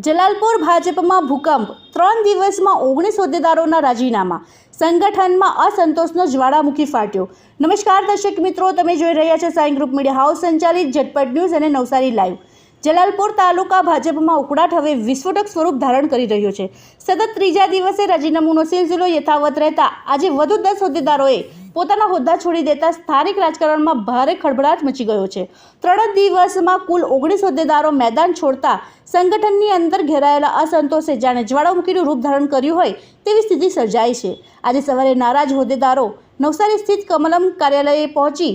જલાલપુર ભાજપમાં ભૂકંપ, 3 દિવસમાં 19 હોદ્દેદારોના રાજીનામા, સંગઠનમાં અસંતોષનો જ્વાળામુખી ફાટ્યો। નમસ્કાર દર્શક મિત્રો, તમે જોઈ રહ્યા છો સાઈ ગ્રુપ મીડિયા હાઉસ સંચાલિત ઝટપટ ન્યૂઝ અને નવસારી લાઈવ। જલાલપુર તાલુકા ભાજપમાં ઉકળાટ હવે વિસ્ફોટક સ્વરૂપ ધારણ કરી રહ્યો છે। સતત ત્રીજા દિવસે રાજીનામાનો સિલસિલો યથાવત રહેતા આજે વધુ 10 હોદ્દેદારોએ પોતાના હોદ્દા છોડી દેતા સ્થાનિક રાજકારણમાં ભારે ખળભળાટ મચી ગયો છે। 3 દિવસમાં કુલ 19 હોદ્દેદારો મેદાન છોડતા સંગઠનની અંદર ઘેરાયેલા અસંતોષે જાણે જ્વાળામુખીનું રૂપ ધારણ કર્યું હોય તેવી સ્થિતિ સર્જાઈ છે। આજે સવારે નારાજ હોદ્દેદારો નવસારી સ્થિત કમલમ કાર્યાલયે પહોંચી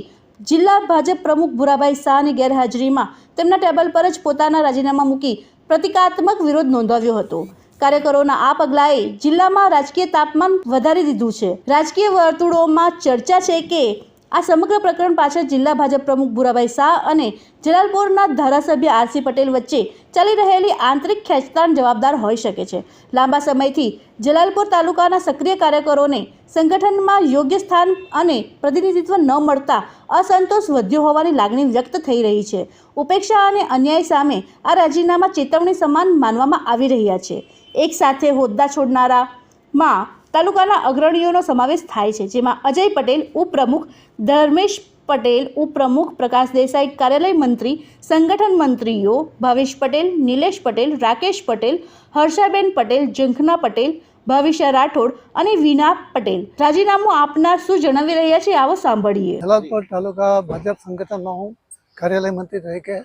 જિલ્લા ભાજપ પ્રમુખ ભુરાભાઈ શાહની ગેરહાજરીમાં તેમના ટેબલ પર જ પોતાના રાજીનામા મૂકી પ્રતિકાત્મક વિરોધ નોંધાવ્યો હતો। કાર્યકરોના આ પગલાએ જિલ્લામાં રાજકીય તાપમાન વધારી દીધું છે। રાજકીય વર્તુળોમાં ચર્ચા છે કે આ સમગ્ર પ્રકરણ પાછળ જિલ્લા ભાજપ પ્રમુખ ભુરાભાઈ શાહ અને જલાલપુરના ધારાસભ્ય આરસી પટેલ વચ્ચે ચાલી રહેલી આંતરિક ખેંચતાણ જવાબદાર હોઈ શકે છે। લાંબા સમયથી જલાલપુર તાલુકાના સક્રિય કાર્યકરોને સંગઠનમાં યોગ્ય સ્થાન અને પ્રતિનિધિત્વ ન મળતા અસંતોષ વધ્યો હોવાની લાગણી વ્યક્ત થઈ રહી છે। ઉપેક્ષા અને અન્યાય સામે આ રાજીનામા ચેતવણી સમાન માનવામાં આવી રહ્યા છે। એક સાથે હોદ્દા છોડનારામાં તાલુકાના અગ્રણીઓનો સમાવેશ થાય છે, જેમાં અજય પટેલ ઉપપ્રમુખ, ધર્મેશ પટેલ ઉપપ્રમુખ, પ્રકાશ દેસાઈ કાર્યાલય મંત્રી, સંગઠન મંત્રીઓ ભાવેશ પટેલ, નિલેશ પટેલ, રાકેશ પટેલ, હર્ષાબેન પટેલ, જંખના પટેલ, ભવિષ્ય રાઠોડ અને વિના પટેલ રાજીનામું આપનાર શું જણાવી રહ્યા છે, આવો સાંભળીએ। જલાલપુર તાલુકા ભાજપ સંગઠનમાં હું કાર્યાલય મંત્રી તરીકે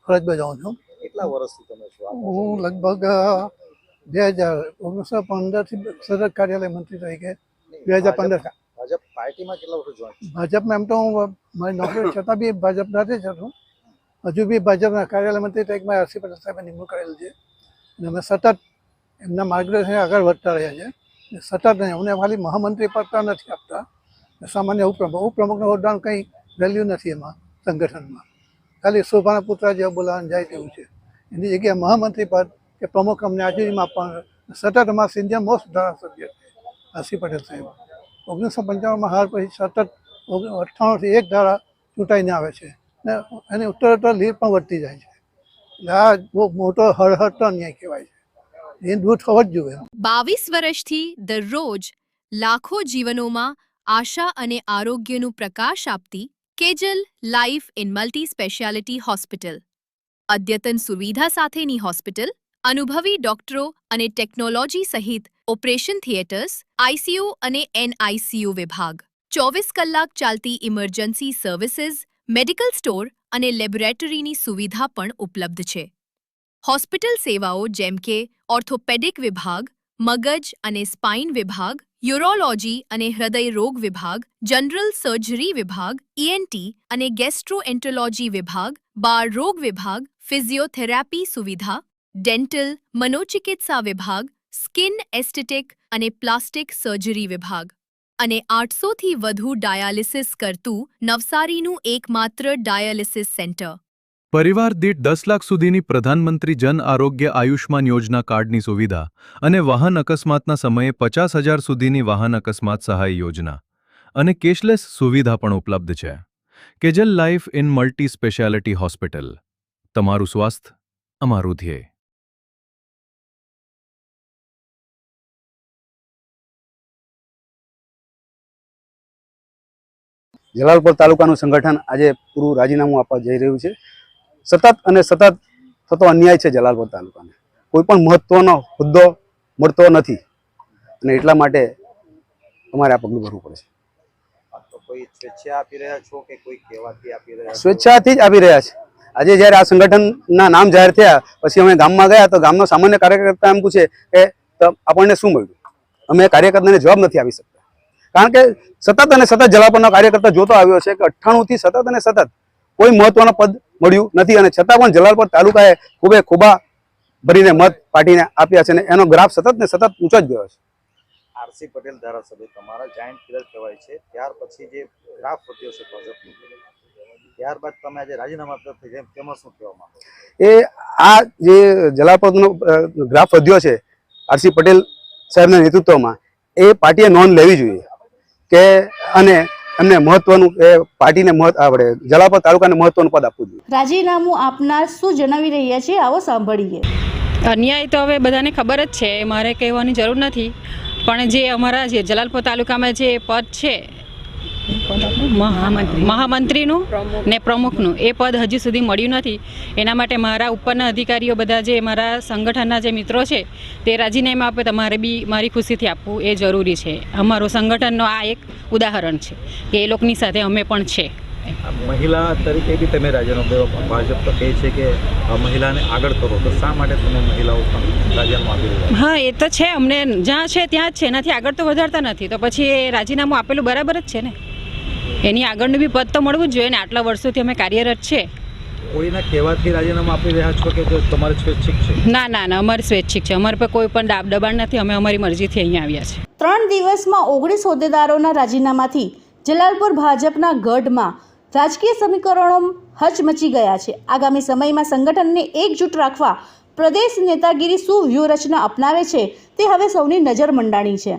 ફરજ બજાવું છું। કેટલા વર્ષથી તમે છો? હું લગભગ 2015 થી સતત કાર્યાલય મંત્રી તરીકે 2015 ભાજપ પાર્ટીમાં કેટલા વર્ષ જોઈન? ભાજપમાં એમ તો હું મારી નોકરી છતાં બી ભાજપ નથી જતો। હજુ બી ભાજપના કાર્યાલય મંત્રી તરીકે મેં આરસી પટેલ સાહેબે નિમણૂક કરેલ છે અને અમે સતત એમના માર્ગદર્શન આગળ વધતા રહ્યા છે। સતત નહીં, અમને ખાલી મહામંત્રી પદ નથી આપતા, સામાન્ય ઉપપ્રમુખના હોદ્દાનું કંઈ વેલ્યુ નથી એમાં સંગઠનમાં, ખાલી શોભાના પુત્ર જેવા બોલાવવાનું જાય તેવું છે। એની જગ્યાએ મહામંત્રી પદ કે પ્રમુખ અમને હાજરીમાં આપવાનું। સતત અમારા સિનિયર મોસ્ટ ધારાસભ્ય આરસી પટેલ સાહેબ 1995માં હાર પછી સતત 98થી એક ધારા ચૂંટાઈને આવે છે ને એની ઉત્તરોત્તર લીડ પણ વધતી જાય છે। એટલે આ બહુ મોટો હળહળતો અન્યાય કહેવાય છે, એ દૂર થવો જ જોઈએ। 22 વર્ષથી દરરોજ લાખો જીવનોમાં આશા અને આરોગ્યનું પ્રકાશ આપતી Kejal life in multi speciality hospital, અદ્યતન સુવિધા સાથેની હોસ્પિટલ, અનુભવી ડોક્ટરો અને ટેકનોલોજી સહિત ઓપરેશન થિયેટર્સ, આઈસીયુ અને એનઆઈસીયુ વિભાગ, 24 કલાક ચાલતી ઇમરજન્સી સર્વિસીસ, મેડિકલ સ્ટોર અને લેબોરેટરીની સુવિધા પણ ઉપલબ્ધ છે। હોસ્પિટલ સેવાઓ જેમ કે ઓર્થોપેડિક વિભાગ, મગજ અને સ્પાઇન વિભાગ, યુરોલોજી અને હૃદય રોગ વિભાગ, જનરલ સર્જરી વિભાગ, ઈએનટી અને ગેસ્ટ્રોએન્ટરોલોજી વિભાગ, બાળ રોગ વિભાગ, ફિઝિયોથેરાપી સુવિધા, ડેન્ટલ, મનોચિકિત્સા વિભાગ, સ્કિન એસ્થેટિક અને પ્લાસ્ટિક સર્જરી વિભાગ અને 800થી વધુ ડાયાલિસિસ કરતું નવસારીનું એકમાત્ર ડાયાલિસિસ સેન્ટર। પરિવાર દીઠ 10 લાખ સુધીની પ્રધાનમંત્રી જન આરોગ્ય આયુષ્માન યોજના કાર્ડની સુવિધા અને વાહન અકસ્માતના સમયે 50,000 સુધીની વાહન અકસ્માત સહાય યોજના અને કેશલેસ સુવિધા પણ ઉપલબ્ધ છે। Kejal life in multi speciality hospital, તમારું સ્વાસ્થ્ય અમારું ધ્યેય। જલાલપુર તાલુકાનું સંગઠન આજે પૂરું રાજીનામું આપવા જઈ રહ્યું છે। સતત અને સતત થતો અન્યાય છે જલાલપુર તાલુકાને, કોઈ પણ મહત્વનો હોદ્દો મળતો નથી અને એટલા માટે અમારે આ પગલું ભરવું પડે છે। તો કોઈ સ્વેચ્છા આપી રહ્યા છો કે કોઈ કહેવાથી આપી રહ્યા છો? સ્વેચ્છાથી જ આપી રહ્યા છે। આજે જ્યારે આ સંગઠનના નામ જાહેર થયા પછી અમે ગામમાં ગયા તો ગામનો સામાન્ય કાર્યકર્તા એમ પૂછે કે આપણને શું મળ્યું? અમે કાર્યકર્તાને જવાબ નથી આપી શકતા, કારણ કે સતત અને સતત જલાલપુરનો કાર્યકર્તા જોતો આવ્યો છે કે 98થી સતત અને સતત કોઈ મહત્વનું પદ મળ્યું નથી અને છતાં પણ જલાલપુર તાલુકાએ ખૂબા ભરીને મત પાર્ટીને આપ્યા છે અને એનો ગ્રાફ સતત ને સતત ઊંચો જ ગયો છે। આરસી પટેલ ધારાસભ્ય તમારા જાયન્ટ કિલર કહેવાય છે, ત્યાર પછી જે ગ્રાફ વધ્યો છે ભાજપનો, ત્યારબાદ તમે આજે રાજીનામા આપતા થઈ જાય તેમાં શું કહેવા માંગો? એ આ જે જલાલપુરનો ગ્રાફ વધ્યો છે આરસી પટેલ સાહેબના નેતૃત્વમાં, એ પાર્ટીએ નોંધ લેવી જોઈએ કે અને એમને મહત્વનું પાર્ટીને આપણે જલાલપુર તાલુકાને મહત્વનું પદ આપવું જોઈએ। રાજીનામું આપનાર શું જણાવી રહ્યા છે, આવો સાંભળીએ। અન્યાય તો હવે બધાને ખબર જ છે, મારે કહેવાની જરૂર નથી. પણ જે અમારા જે જલાલપોર તાલુકામાં જે પદ છે મહામંત્રીનું ને પ્રમુખનું, એ પદ હજી સુધી મળ્યું નથી. એના માટે મારા ઉપરના અધિકારીઓ બધા જે મારા સંગઠનના જે મિત્રો છે તે રાજીનામું આપે તો મારે બી મારી ખુશીથી આપવું એ જરૂરી છે. અમારું સંગઠનનો આ એક ઉદાહરણ છે કે એ લોકોની સાથે અમે પણ છે. મહિલા તરીકે બી તમે રાજીનામું આપ્યો, ભાજપ તો કહે છે કે મહિલાને આગળ કરો, તો શા માટે તમે મહિલાઓ પણ રાજીનામું આપી રહ્યા? હા, એ તો છે, અમને જ્યાં છે ત્યાં જ છે, એનાથી આગળ તો વધારતા નથી. તો પછી એ રાજીનામું આપેલું બરાબર જ છે ને, એની આગળનું બી પદ તો મળવું જ જોઈએ ને. આટલા વર્ષોથી અમે કાર્યરત છે. કોઈના કહેવાથી રાજીનામું આપી રહ્યા છો કે તમારે સ્વૈચ્છિક છે? ના ના ના, અમારે સ્વૈચ્છિક છે. અમારે પર કોઈ પણ દબાણ નથી. અમે અમારી મરજીથી અહીંયા આવ્યા છે. 3 દિવસમાં 19 હોદ્દેદારોના રાજીનામાથી જલાલપોર ભાજપના ગઢમાં રાજકીય સમીકરણો હચમચી ગયા છે. આગામી સમયમાં સંગઠનને એકજૂટ રાખવા પ્રદેશ નેતાગીરી શું વ્યૂહરચના અપનાવે છે તે હવે સૌની નજર મંડાણી છે.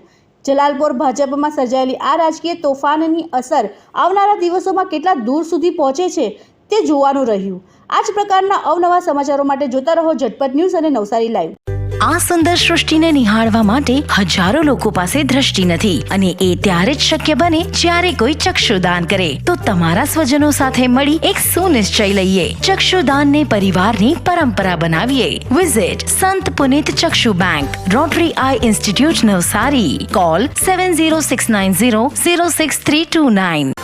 જલાલપોર ભાજપમાં સર્જાયેલી આ રાજકીય તોફાનની અસર આવનારા દિવસોમાં કેટલા દૂર સુધી પહોંચે છે તે જોવાનું રહ્યું. આ જ પ્રકારના અવનવા સમાચારો માટે જોતા રહો ઝટપટ ન્યૂઝ અને નવસારી લાઈવ. આ સુંદર સૃષ્ટિને નિહાળવા માટે હજારો લોકો પાસે દ્રષ્ટિ નથી અને એ ત્યારે જ શક્ય બને જ્યારે કોઈ ચક્ષુદાન કરે. તો તમારા સ્વજનો સાથે મળી એક સુનિશ્ચય લઈએ, ચક્ષુદાનને પરિવારની પરંપરા બનાવીએ. Visit Sant Punit Chakshu bank, rotary eye institute Navsari. Call 7069006329.